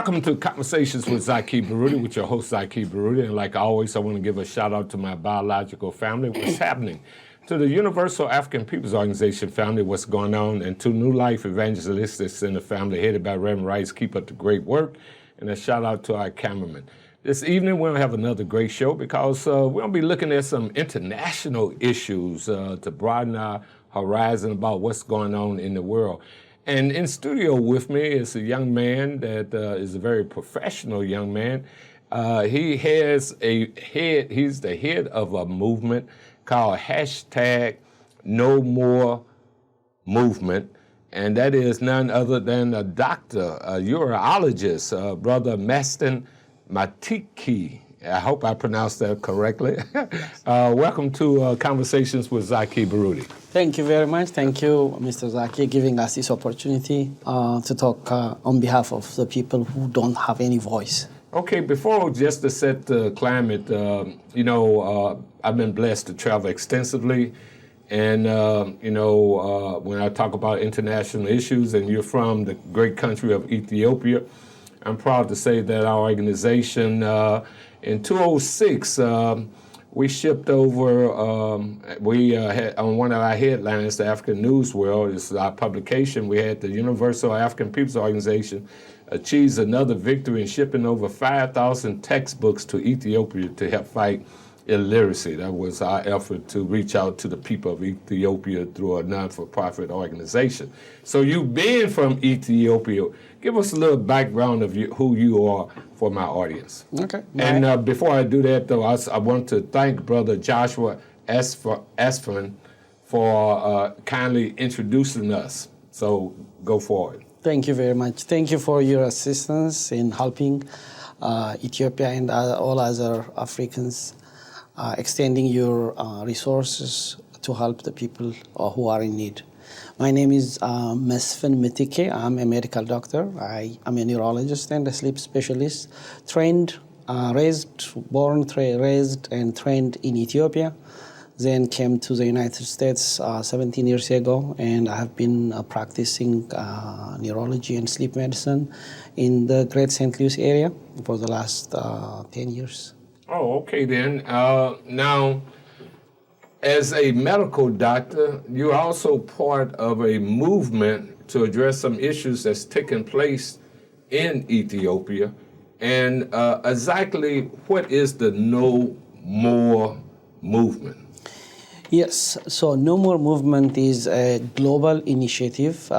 Welcome to Conversations with Zaki Baruti, with your host, Zaki Baruti. And like always, I want to give a shout out to my biological family. What's happening? To the Universal African Peoples Organization family, what's going on? And to New Life Evangelists in the family, headed by Reverend Rice. Keep up the great work. And a shout out to our cameraman. This evening, we're going to have another great show because we're going to be looking at some international issues to broaden our horizon about what's going on in the world. And in studio with me is a young man that is a very professional young man. He's the head of a movement called #No More Movement. And that is none other than a doctor, a urologist, Brother Mesfin Mitike. I hope I pronounced that correctly. Welcome to Conversations with Zaki Baruti. Thank you very much. Thank you, Mr. Zaki, giving us this opportunity to talk on behalf of the people who don't have any voice. Okay, before just to set the climate, I've been blessed to travel extensively. And, when I talk about international issues and you're from the great country of Ethiopia, I'm proud to say that our organization, in 2006, we shipped over, we had on one of our headlines, the African News World, this is our publication, we had the Universal African Peoples Organization achieves another victory in shipping over 5,000 textbooks to Ethiopia to help fight illiteracy. That was our effort to reach out to the people of Ethiopia through a non-for-profit organization. So you being from Ethiopia, give us a little background of who you are for my audience. Okay. And before I do that, though, I want to thank Brother Joshua Mesfin for kindly introducing us. So go forward. Thank you very much. Thank you for your assistance in helping Ethiopia and all other Africans, extending your resources to help the people who are in need. My name is Mesfin Mitike. I'm a medical doctor. I am a neurologist and a sleep specialist, raised and trained in Ethiopia, then came to the United States 17 years ago, and I have been practicing neurology and sleep medicine in the Great St. Louis area for the last 10 years. Oh, okay then. Now, as a medical doctor, you're also part of a movement to address some issues that's taking place in Ethiopia. And exactly what is the No More Movement? Yes, so No More Movement is a global initiative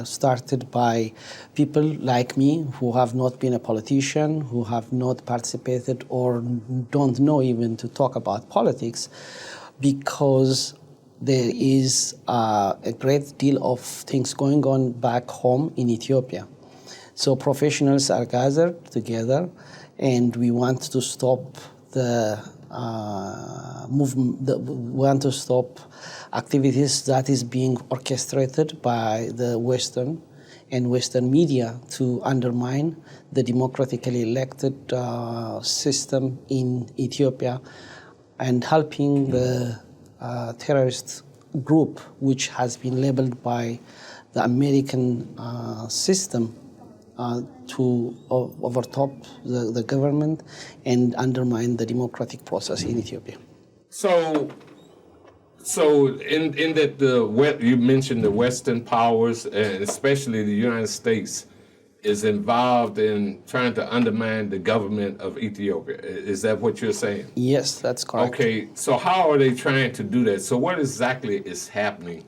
started by people like me who have not been a politician, who have not participated or don't know even to talk about politics, because there is a great deal of things going on back home in Ethiopia. So professionals are gathered together and we want to stop want to stop activities that is being orchestrated by the Western media to undermine the democratically elected system in Ethiopia and helping the terrorist group, which has been labeled by the American system to overtop the government and undermine the democratic process in Ethiopia. So in that you mentioned the Western powers, and especially the United States, is involved in trying to undermine the government of Ethiopia. Is that what you're saying? Yes, that's correct. Okay, so how are they trying to do that? So what exactly is happening?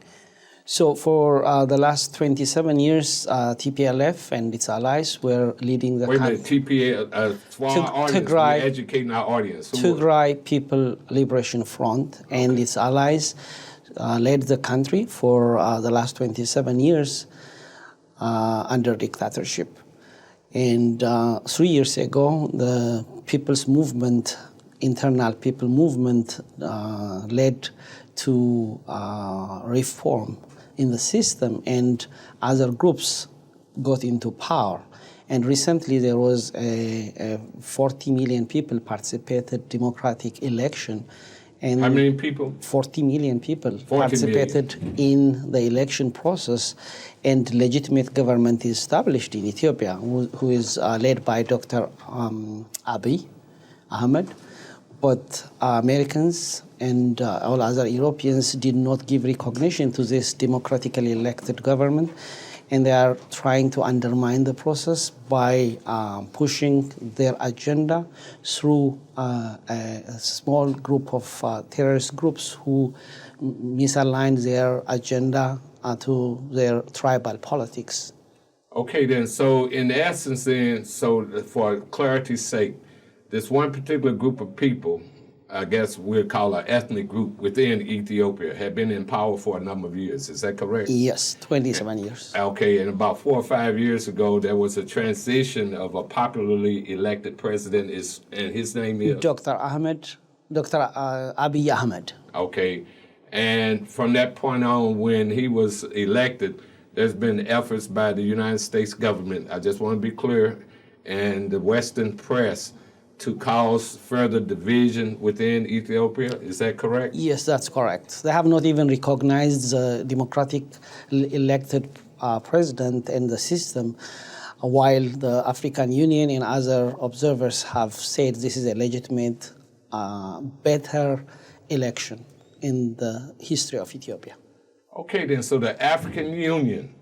So for the last 27 years, TPLF and its allies were leading the country. Wait a minute, TPA, for our audience, we're educating our audience. Tigray People Liberation Front and its allies led the country for the last 27 years under dictatorship. And 3 years ago, the people's movement, internal people movement, led to reform in the system, and other groups got into power. And recently there was a 40 million people participated democratic election, And how many people? 40 million people 40 participated in the election process, and legitimate government is established in Ethiopia, who is led by Dr. Abiy Ahmed. But Americans and all other Europeans did not give recognition to this democratically elected government, and they are trying to undermine the process by pushing their agenda through a small group of terrorist groups who misalign their agenda to their tribal politics. Okay, then, so in essence, then, so for clarity's sake, this one particular group of people, I guess we'll call an ethnic group within Ethiopia, had been in power for a number of years. Is that correct? Yes, 27 years. Okay, and about 4 or 5 years ago, there was a transition of a popularly elected president, and his name is? Dr. Abiy Ahmed. Okay, and from that point on, when he was elected, there's been efforts by the United States government, I just want to be clear, and the Western press to cause further division within Ethiopia. Is that correct? Yes, that's correct. They have not even recognized the democratic elected president and the system, while the African Union and other observers have said this is a legitimate, better election in the history of Ethiopia. Okay, then, so the African Union,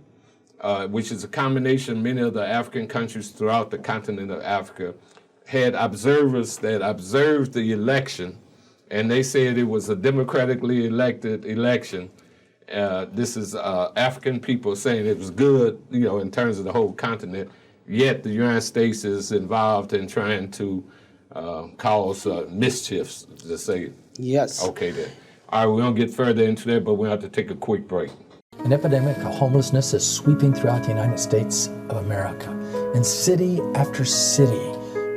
which is a combination of many of the African countries throughout the continent of Africa, had observers that observed the election, and they said it was a democratically elected election. This is African people saying it was good, in terms of the whole continent, yet the United States is involved in trying to cause mischiefs, to say. Yes. Okay, then. All right, we're going to get further into that, but we'll have to take a quick break. An epidemic of homelessness is sweeping throughout the United States of America. In city after city,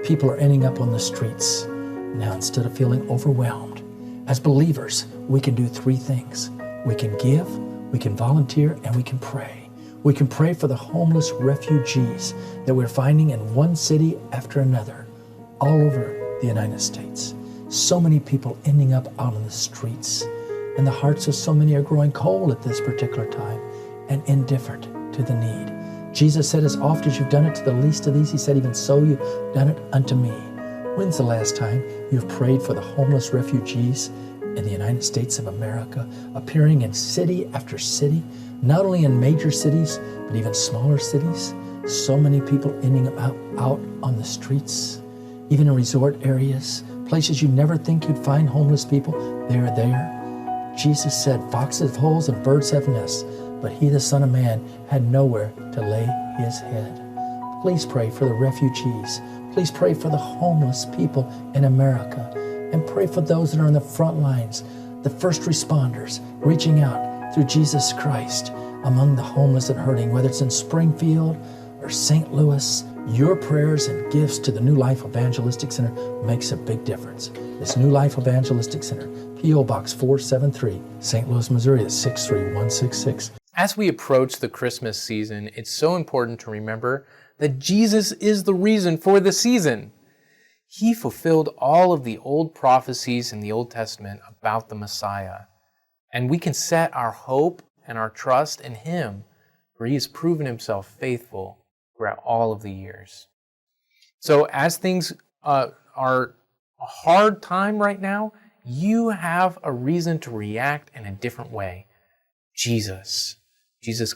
people are ending up on the streets. Now, instead of feeling overwhelmed, as believers, we can do 3 things. We can give, we can volunteer, and we can pray. We can pray for the homeless refugees that we're finding in one city after another, all over the United States. So many people ending up out on the streets, and the hearts of so many are growing cold at this particular time and indifferent to the need. Jesus said, as oft as you've done it to the least of these, he said, even so you've done it unto me. When's the last time you've prayed for the homeless refugees in the United States of America, appearing in city after city, not only in major cities, but even smaller cities? So many people ending up out on the streets, even in resort areas, places you never think you'd find homeless people, they're there. Jesus said, foxes have holes and birds have nests, but he, the Son of Man, had nowhere to lay his head. Please pray for the refugees. Please pray for the homeless people in America. And pray for those that are on the front lines, the first responders, reaching out through Jesus Christ among the homeless and hurting, whether it's in Springfield or St. Louis. Your prayers and gifts to the New Life Evangelistic Center makes a big difference. This New Life Evangelistic Center, P.O. Box 473, St. Louis, Missouri, 63166. As we approach the Christmas season, it's so important to remember that Jesus is the reason for the season. He fulfilled all of the old prophecies in the Old Testament about the Messiah. And we can set our hope and our trust in him, for he has proven himself faithful throughout all of the years. So as things are a hard time right now, you have a reason to react in a different way. Jesus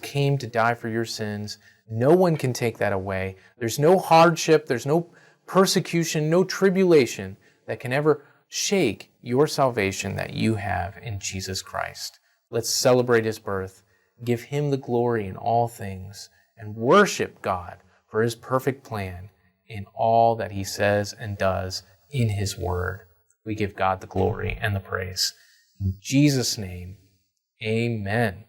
came to die for your sins. No one can take that away. There's no hardship, there's no persecution, no tribulation that can ever shake your salvation that you have in Jesus Christ. Let's celebrate his birth, give him the glory in all things, and worship God for his perfect plan in all that he says and does in his word. We give God the glory and the praise. In Jesus' name, amen.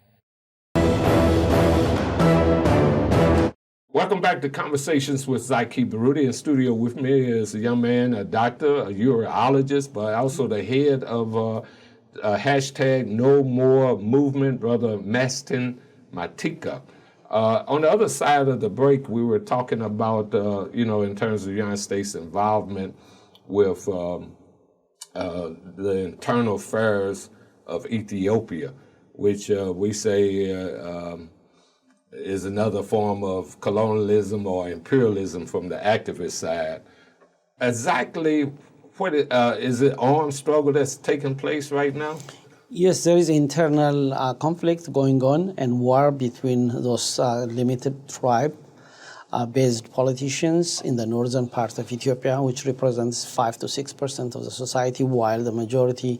Welcome back to Conversations with Zaki Baruti. In studio with me is a young man, a doctor, a urologist, but also the head of hashtag No More Movement, Brother Mesfin Mitike. On the other side of the break, we were talking about, in terms of the United States involvement with the internal affairs of Ethiopia, which we say is another form of colonialism or imperialism from the activist side. Exactly what is it armed struggle that's taking place right now? Yes, there is internal conflict going on and war between those limited tribe-based politicians in the northern part of Ethiopia, which represents 5 to 6% of the society, while the majority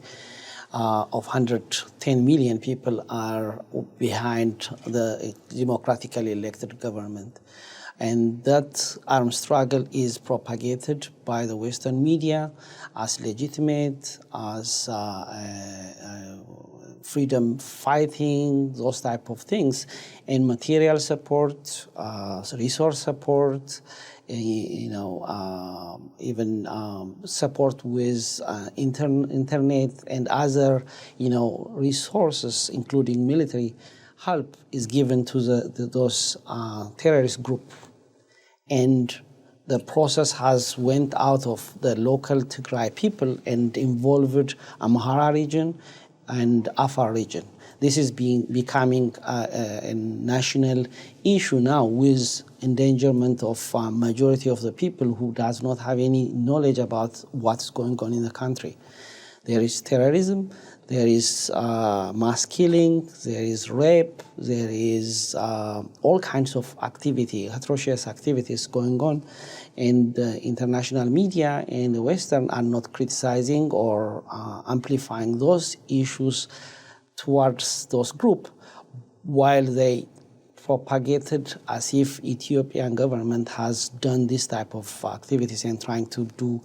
of 110 million people are behind the democratically elected government. And that armed struggle is propagated by the Western media as legitimate, as freedom fighting, those type of things, and material support, resource support, even support with internet and other, resources, including military help, is given to those terrorist group. And the process has went out of the local Tigray people and involved Amhara region and Afar region. This is becoming a national issue now, with endangerment of majority of the people who does not have any knowledge about what's going on in the country. There is terrorism, there is mass killing, there is rape, there is all kinds of activity, atrocious activities going on, and the international media and the Western are not criticizing or amplifying those issues towards those groups, while they propagated as if Ethiopian government has done this type of activities and trying to do,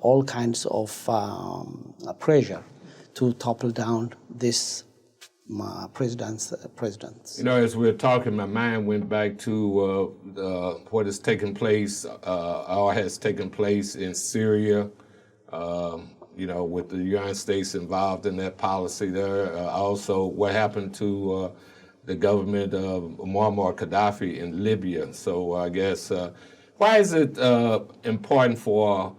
all kinds of pressure to topple down this presidents. As we were talking, my mind went back to what has taken place, or has taken place in Syria, with the United States involved in that policy there. Also, what happened to the government of Muammar Gaddafi in Libya. So I guess, why is it important for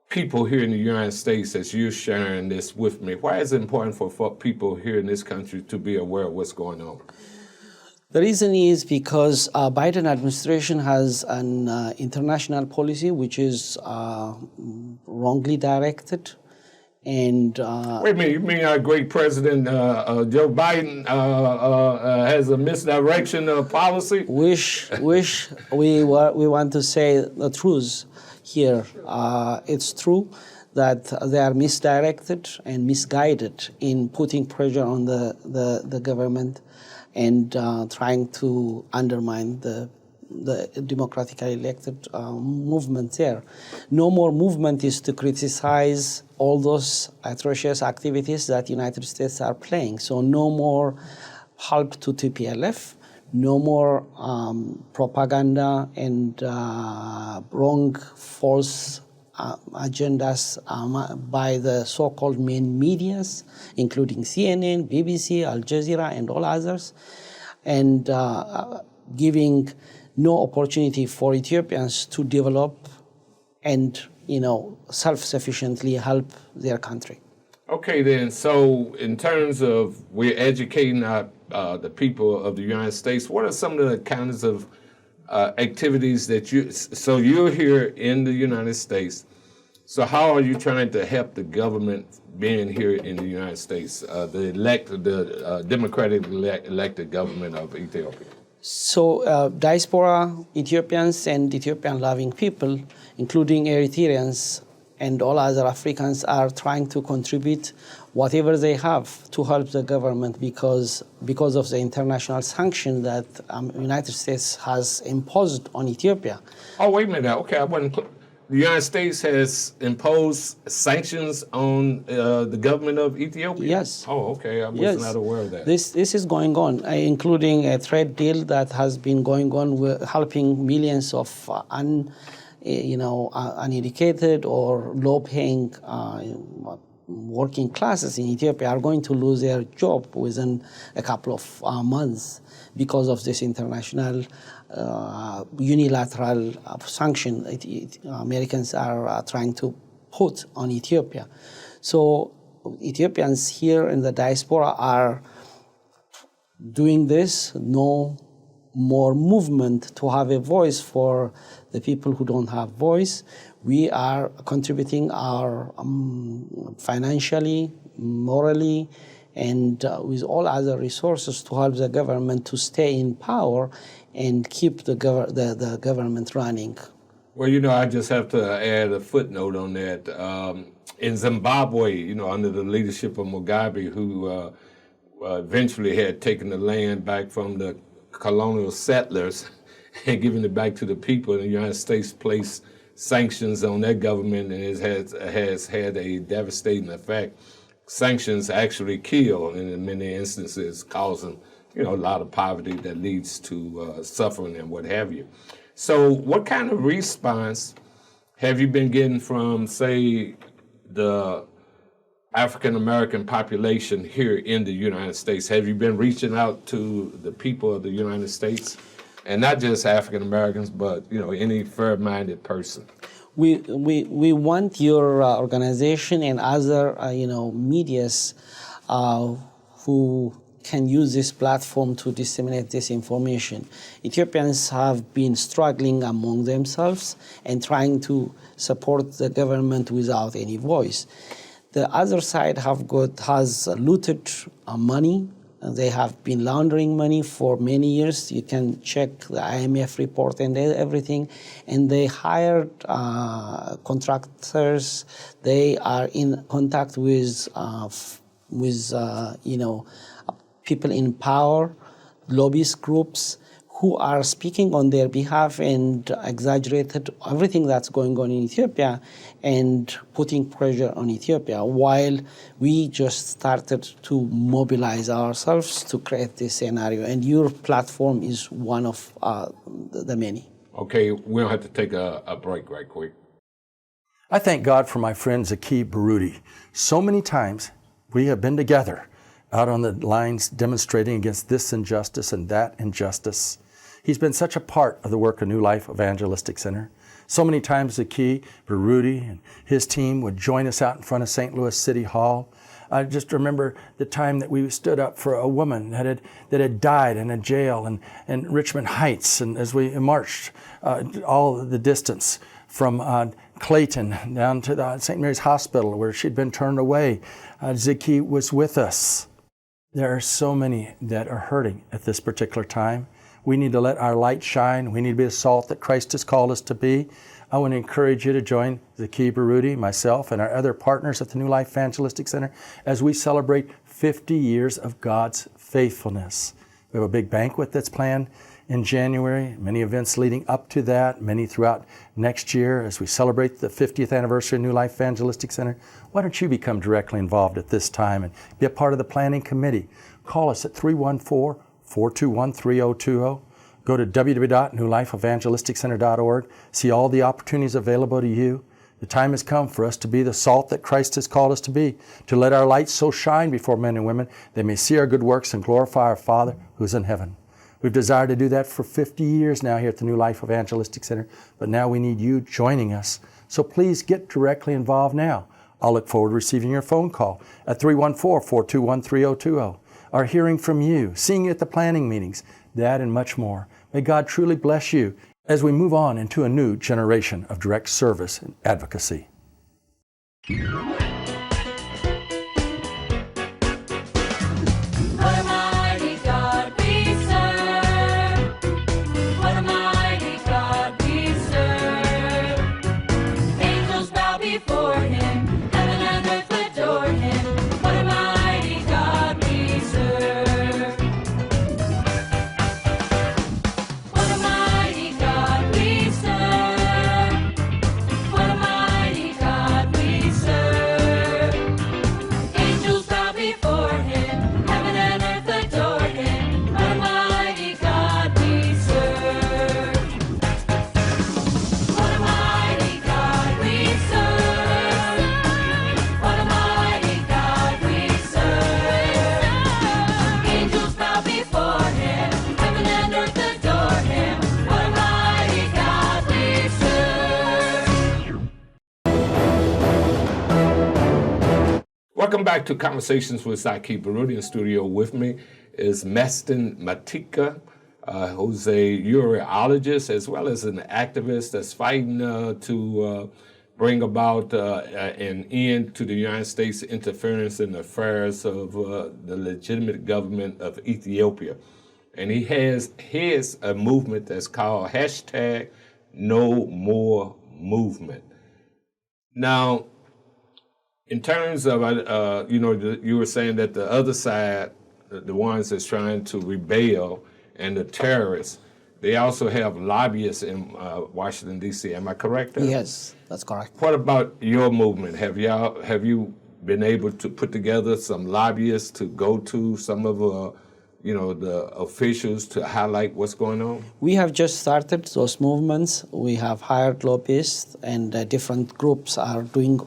people here in the United States, as you're sharing this with me, why is it important for people here in this country to be aware of what's going on? The reason is because Biden administration has an international policy which is wrongly directed. And wait a minute, you mean our great president Joe Biden has a misdirection of policy? Wish we want to say the truth here. It's true that they are misdirected and misguided in putting pressure on the government and trying to undermine the democratically elected movement there. No more movement is to criticize all those atrocious activities that United States are playing. So no more help to TPLF, no more propaganda and wrong, false agendas by the so-called main medias, including CNN, BBC, Al Jazeera, and all others, and giving no opportunity for Ethiopians to develop and, self-sufficiently help their country. Okay, then. So, in terms of we're educating the people of the United States, what are some of the kinds of activities that you're here in the United States? So, how are you trying to help the government being here in the United States, the democratically elected government of Ethiopia? So diaspora Ethiopians and Ethiopian-loving people, including Eritreans and all other Africans, are trying to contribute whatever they have to help the government because of the international sanction that United States has imposed on Ethiopia. Oh, wait a minute. Okay, I wasn't clear. The United States has imposed sanctions on the government of Ethiopia? Yes. Oh, okay. I was not aware of that. This is going on, including a trade deal that has been going on with helping millions of uneducated or low-paying working classes in Ethiopia are going to lose their job within a couple of months because of this international unilateral sanction Americans are trying to put on Ethiopia. So Ethiopians here in the diaspora are doing this, no more movement to have a voice for the people who don't have voice. We are contributing our financially, morally, and with all other resources to help the government to stay in power and keep the government running. Well, I just have to add a footnote on that. In Zimbabwe, under the leadership of Mugabe, who eventually had taken the land back from the colonial settlers and given it back to the people, and the United States placed sanctions on that government, and it has had a devastating effect. Sanctions actually kill, and in many instances causing a lot of poverty that leads to suffering and what have you. So what kind of response have you been getting from, say, the African-American population here in the United States? Have you been reaching out to the people of the United States? And not just African-Americans, but, any fair-minded person. We want your organization and other, medias who can use this platform to disseminate this information. Ethiopians have been struggling among themselves and trying to support the government without any voice. The other side has looted money. They have been laundering money for many years. You can check the IMF report and everything. And they hired contractors. They are in contact with people in power, lobbyist groups who are speaking on their behalf and exaggerated everything that's going on in Ethiopia and putting pressure on Ethiopia, while we just started to mobilize ourselves to create this scenario. And your platform is one of the many. Okay, we'll have to take a break right quick. I thank God for my friend Zaki Baruti. So many times we have been together out on the lines demonstrating against this injustice and that injustice. He's been such a part of the work of New Life Evangelistic Center. So many times Zaki Baruti and his team would join us out in front of St. Louis City Hall. I just remember the time that we stood up for a woman that had died in a jail in Richmond Heights, and as we marched all the distance from Clayton down to the St. Mary's Hospital where she'd been turned away, Zaki was with us. There are so many that are hurting at this particular time. We need to let our light shine. We need to be the salt that Christ has called us to be. I want to encourage you to join Zaki Baruti, myself, and our other partners at the New Life Evangelistic Center as we celebrate 50 years of God's faithfulness. We have a big banquet that's planned in January, many events leading up to that, many throughout next year as we celebrate the 50th anniversary of New Life Evangelistic Center. Why don't you become directly involved at this time and be a part of the planning committee? Call us at 314-421-3020. Go to www.newlifeevangelisticcenter.org. See all the opportunities available to you. The time has come for us to be the salt that Christ has called us to be, to let our light so shine before men and women they may see our good works and glorify our Father who is in heaven. We've desired to do that for 50 years now here at the New Life Evangelistic Center, but now we need you joining us. So please get directly involved now. I'll look forward to receiving your phone call at 314-421-3020, or hearing from you, seeing you at the planning meetings, that and much more. May God truly bless you as we move on into a new generation of direct service and advocacy. What a mighty God we serve. Welcome back to Conversations with Zaki Baruti. In studio with me is Mesfin Mitike, who's a urologist as well as an activist that's fighting to bring about an end to the United States interference in the affairs of the legitimate government of Ethiopia. And he has a movement that's called #NoMoreMovement. Now, in terms of, you were saying that the other side, the ones that's trying to rebel and the terrorists, they also have lobbyists in Washington, D.C. Am I correct there? Yes, that's correct. What about your movement? Have you been able to put together some lobbyists to go to some of the officials to highlight what's going on? We have just started those movements. We have hired lobbyists, and different groups are doing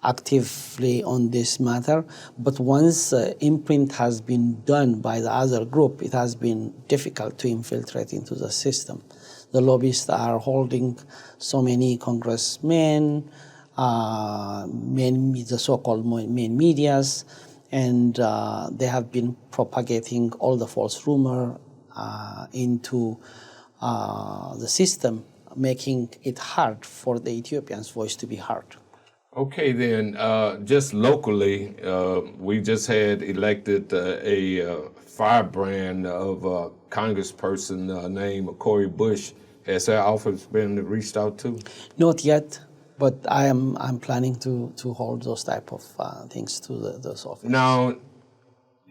actively on this matter. But once imprint has been done by the other group, it has been difficult to infiltrate into the system. The lobbyists are holding so many congressmen, the so-called main medias, and they have been propagating all the false rumor into the system, making it hard for the Ethiopians' voice to be heard. Okay, then, just locally, we just had elected a firebrand of a congressperson named Cori Bush. Has that office been reached out to? Not yet, but I'm planning to hold those type of things to those offices. Now,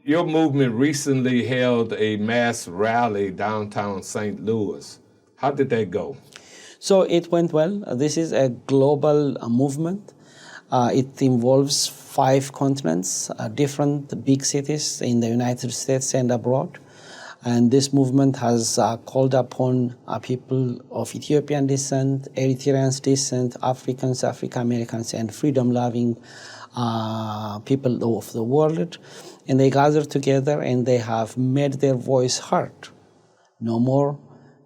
your movement recently held a mass rally downtown St. Louis. How did that go? So it went well. This is a global movement. It involves 5 continents, different big cities in the United States and abroad. And this movement has called upon people of Ethiopian descent, Eritrean descent, Africans, African Americans, and freedom-loving people of the world. And they gathered together and they have made their voice heard. No more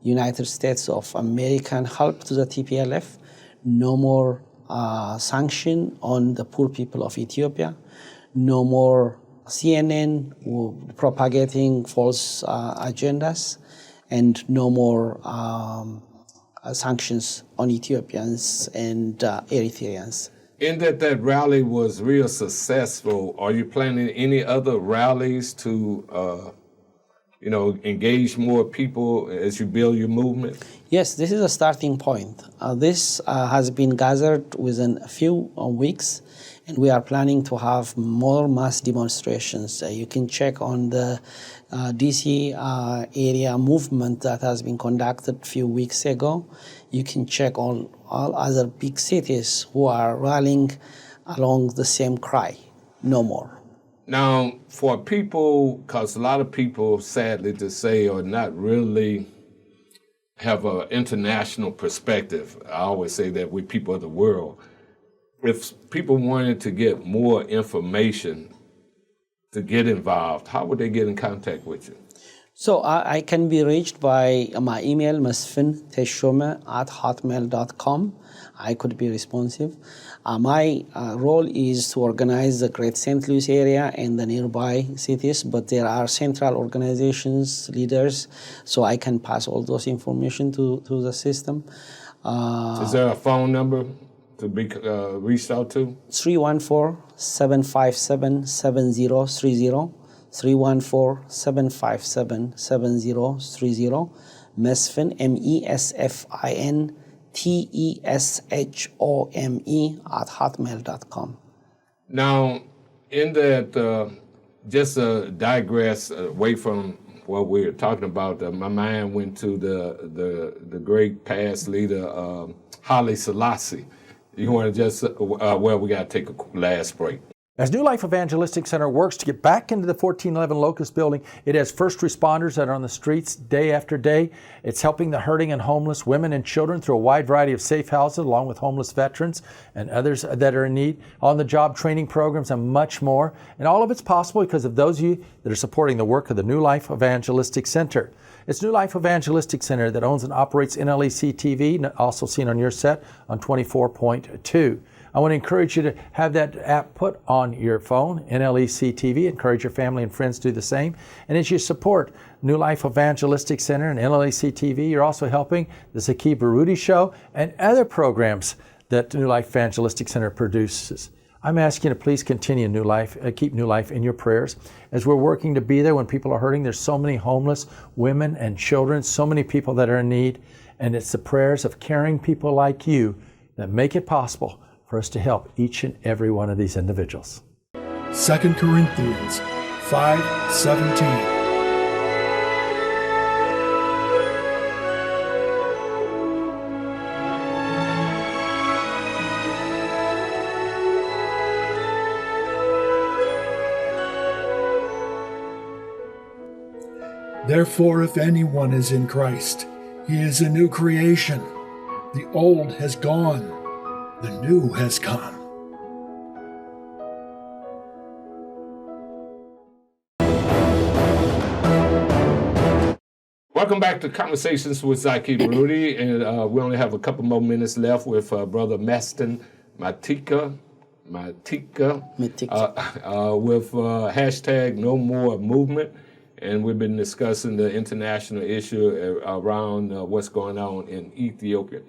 United States of American help to the TPLF, no more sanction on the poor people of Ethiopia, no more CNN propagating false agendas, and no more sanctions on Ethiopians and Eritreans. In that rally was real successful, are you planning any other rallies to engage more people as you build your movement? Yes, this is a starting point. This has been gathered within a few weeks, and we are planning to have more mass demonstrations. You can check on the DC area movement that has been conducted a few weeks ago. You can check on all other big cities who are rallying along the same cry, no more. Now, for people, because a lot of people, sadly to say, are not really have an international perspective. I always say that we're people of the world. If people wanted to get more information to get involved, how would they get in contact with you? So I can be reached by my email, mesfinteshome@hotmail.com. I could be responsive. My role is to organize the Great St. Louis area and the nearby cities, but there are central organizations, leaders, so I can pass all those information to the system. Is there a phone number to be reached out to? 314-757-7030. 314-757-7030. Mesfin, MESFIN, TESHOME @hotmail.com. Now, in that, just digress away from what we were talking about, my mind went to the great past leader, Haile Selassie. You want to just, we got to take a last break. As New Life Evangelistic Center works to get back into the 1411 Locust building, it has first responders that are on the streets day after day. It's helping the hurting and homeless, women and children through a wide variety of safe houses, along with homeless veterans and others that are in need, on-the-job training programs, and much more. And all of it's possible because of those of you that are supporting the work of the New Life Evangelistic Center. It's New Life Evangelistic Center that owns and operates NLEC TV, also seen on your set on 24.2. I want to encourage you to have that app put on your phone, NLEC TV. Encourage your family and friends to do the same. And as you support New Life Evangelistic Center and NLEC TV, you're also helping the Zaki Baruti Show and other programs that New Life Evangelistic Center produces. I'm asking you to please continue New Life, keep New Life in your prayers as we're working to be there when people are hurting. There's so many homeless women and children, so many people that are in need. And it's the prayers of caring people like you that make it possible for us to help each and every one of these individuals. 2 Corinthians 5:17. Therefore, if anyone is in Christ, he is a new creation. The old has gone, the new has come. Welcome back to Conversations with Zaki Baruti, and we only have a couple more minutes left with Brother Mesfin Mitike, with hashtag No More Movement. And we've been discussing the international issue around what's going on in Ethiopia.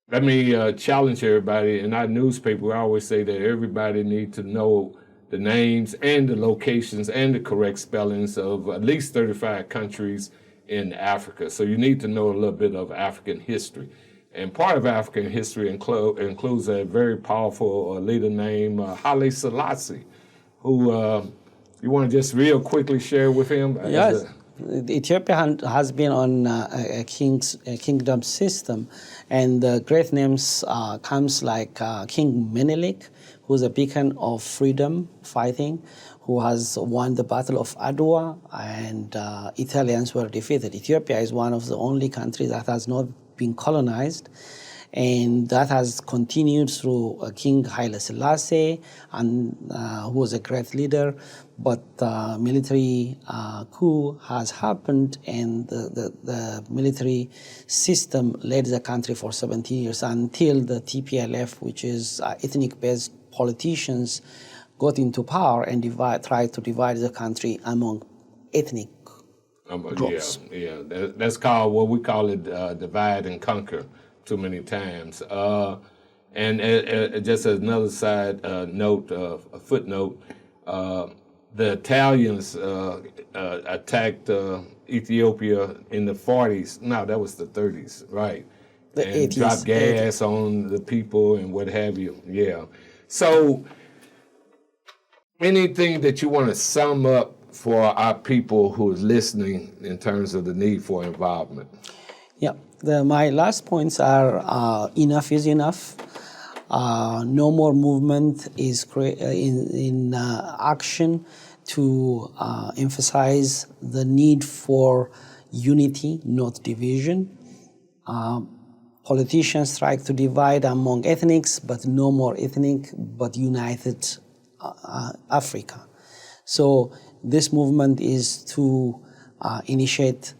Let me challenge everybody. In our newspaper, we always say that everybody needs to know the names and the locations and the correct spellings of at least 35 countries in Africa. So you need to know a little bit of African history. And part of African history includes a very powerful leader named Haile Selassie, who... you want to just real quickly share with him? Yes. Ethiopia has been on a kingdom system, and the great names comes like King Menelik, who's a beacon of freedom fighting, who has won the Battle of Adwa, and Italians were defeated. Ethiopia is one of the only countries that has not been colonized, and that has continued through King Haile Selassie, and who was a great leader. But military coup has happened, and the military system led the country for 17 years until the TPLF, which is ethnic-based politicians, got into power and tried to divide the country among ethnic groups. That's called, what we call it, divide and conquer too many times. And just as another side note, a footnote, the Italians attacked Ethiopia in the 40s. No, that was the 30s, right? The and 80s, dropped gas on the people and what have you. Yeah. So anything that you want to sum up for our people who is listening in terms of the need for involvement? Yeah. My last points are enough is enough. No more movement is in action to emphasize the need for unity, not division. Politicians try to divide among ethnics, but no more ethnic, but united Africa. So this movement is to initiate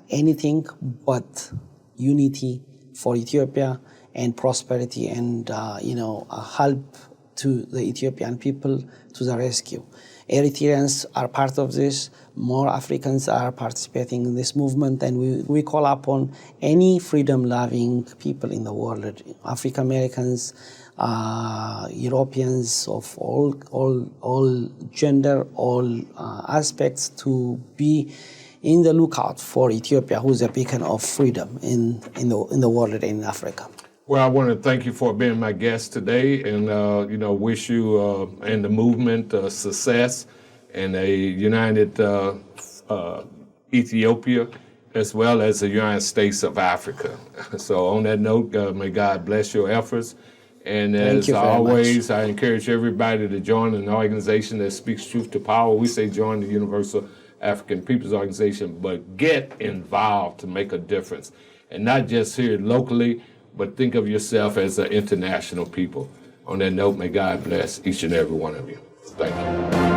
anything but unity for Ethiopia and prosperity and help to the Ethiopian people to the rescue. Eritreans are part of this. More Africans are participating in this movement, and we call upon any freedom-loving people in the world, African Americans, Europeans of all gender, all aspects, to be in the lookout for Ethiopia, who is a beacon of freedom in the world and in Africa. Well, I want to thank you for being my guest today, and wish you and the movement success and a united Ethiopia, as well as the United States of Africa. So on that note, may God bless your efforts. And as always, I encourage everybody to join an organization that speaks truth to power. We say join the Universal African Peoples Organization, but get involved to make a difference. And not just here locally, but think of yourself as an international people. On that note, may God bless each and every one of you. Thank you.